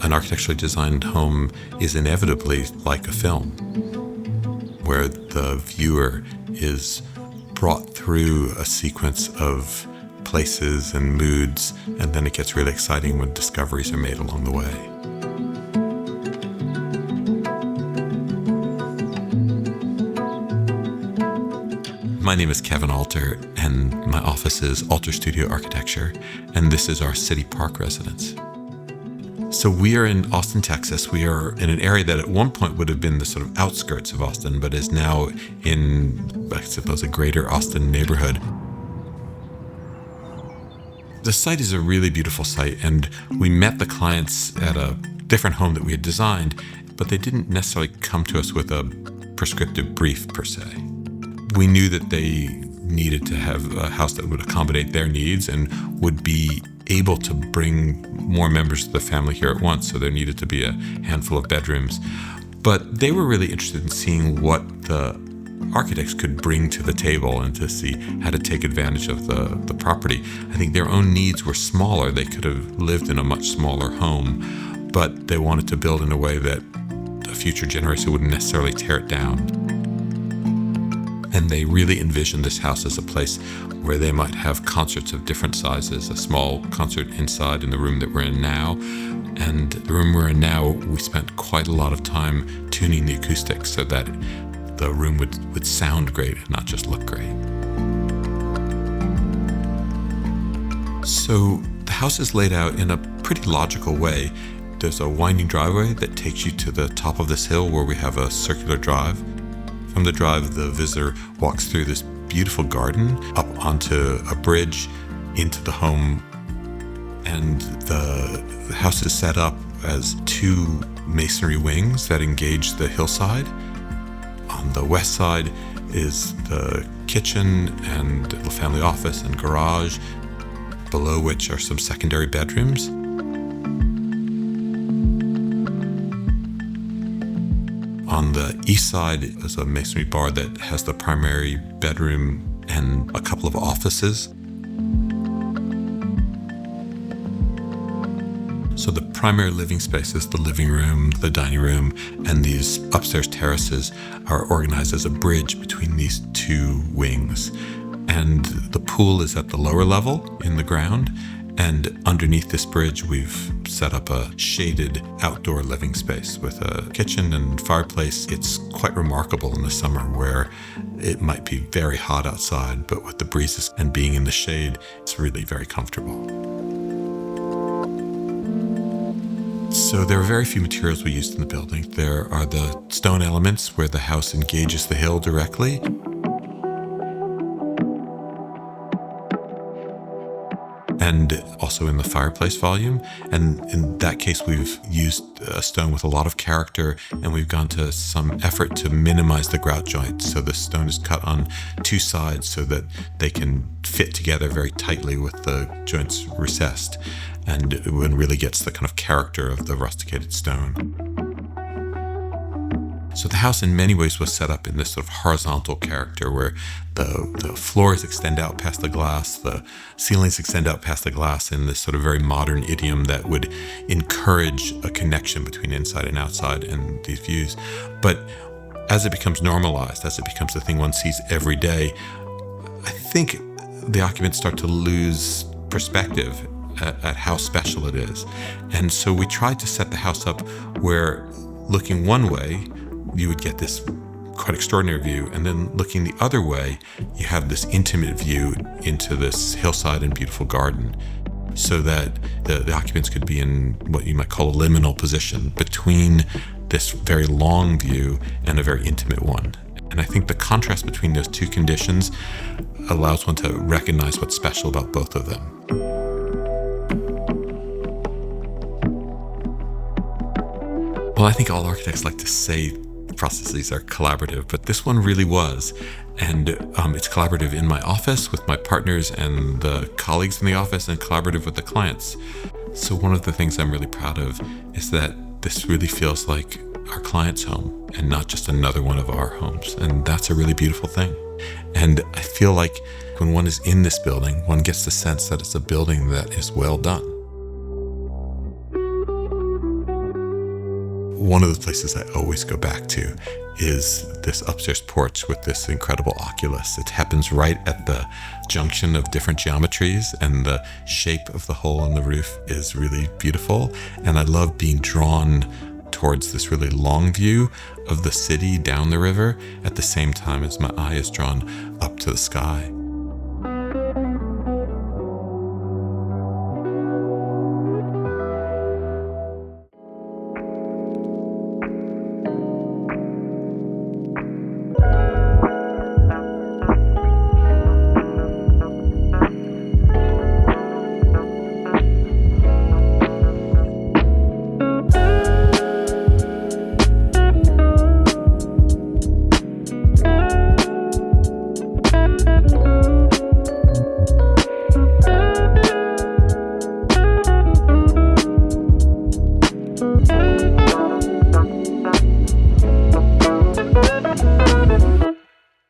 An architecturally designed home is inevitably like a film, where the viewer is brought through a sequence of places and moods, and then it gets really exciting when discoveries are made along the way. My name is Kevin Alter, and my office is Alterstudio Architecture, and this is our City Park residence. So we are in Austin, Texas. We are in an area that at one point would have been the sort of outskirts of Austin, but is now in, I suppose, a greater Austin neighborhood. The site is a really beautiful site, and we met the clients at a different home that we had designed, but they didn't necessarily come to us with a prescriptive brief per se. We knew that they needed to have a house that would accommodate their needs and would be able to bring more members of the family here at once, so there needed to be a handful of bedrooms. But they were really interested in seeing what the architects could bring to the table and to see how to take advantage of the property. I think their own needs were smaller. They could have lived in a much smaller home, but they wanted to build in a way that a future generation wouldn't necessarily tear it down. And they really envisioned this house as a place where they might have concerts of different sizes, a small concert inside in the room that we're in now. And the room we're in now, we spent quite a lot of time tuning the acoustics so that the room would sound great and not just look great. So the house is laid out in a pretty logical way. There's a winding driveway that takes you to the top of this hill where we have a circular drive. From the drive, the visitor walks through this beautiful garden up onto a bridge into the home. And the house is set up as two masonry wings that engage the hillside. On the west side is the kitchen and the family office and garage, below which are some secondary bedrooms. On the east side is a masonry bar that has the primary bedroom and a couple of offices. So the primary living space is the living room, the dining room, and these upstairs terraces are organized as a bridge between these two wings. And the pool is at the lower level in the ground. And underneath this bridge, we've set up a shaded outdoor living space with a kitchen and fireplace. It's quite remarkable in the summer where it might be very hot outside, but with the breezes and being in the shade, it's really very comfortable. So there are very few materials we used in the building. There are the stone elements where the house engages the hill directly. And also in the fireplace volume. And in that case, we've used a stone with a lot of character, and we've gone to some effort to minimize the grout joints. So the stone is cut on two sides so that they can fit together very tightly with the joints recessed. And it really gets the kind of character of the rusticated stone. So the house in many ways was set up in this sort of horizontal character where the floors extend out past the glass, the ceilings extend out past the glass in this sort of very modern idiom that would encourage a connection between inside and outside and these views. But as it becomes normalized, as it becomes the thing one sees every day, I think the occupants start to lose perspective at how special it is. And so we tried to set the house up where looking one way, you would get this quite extraordinary view, and then looking the other way, you have this intimate view into this hillside and beautiful garden, so that the occupants could be in what you might call a liminal position between this very long view and a very intimate one. And I think the contrast between those two conditions allows one to recognize what's special about both of them. Well, I think all architects like to say processes are collaborative, but this one really was. And it's collaborative in my office with my partners and the colleagues in the office, and collaborative with the clients. So one of the things I'm really proud of is that this really feels like our client's home and not just another one of our homes. And that's a really beautiful thing. And I feel like when one is in this building, one gets the sense that it's a building that is well done. One of the places I always go back to is this upstairs porch with this incredible oculus. It happens right at the junction of different geometries, and the shape of the hole in the roof is really beautiful. And I love being drawn towards this really long view of the city down the river at the same time as my eye is drawn up to the sky.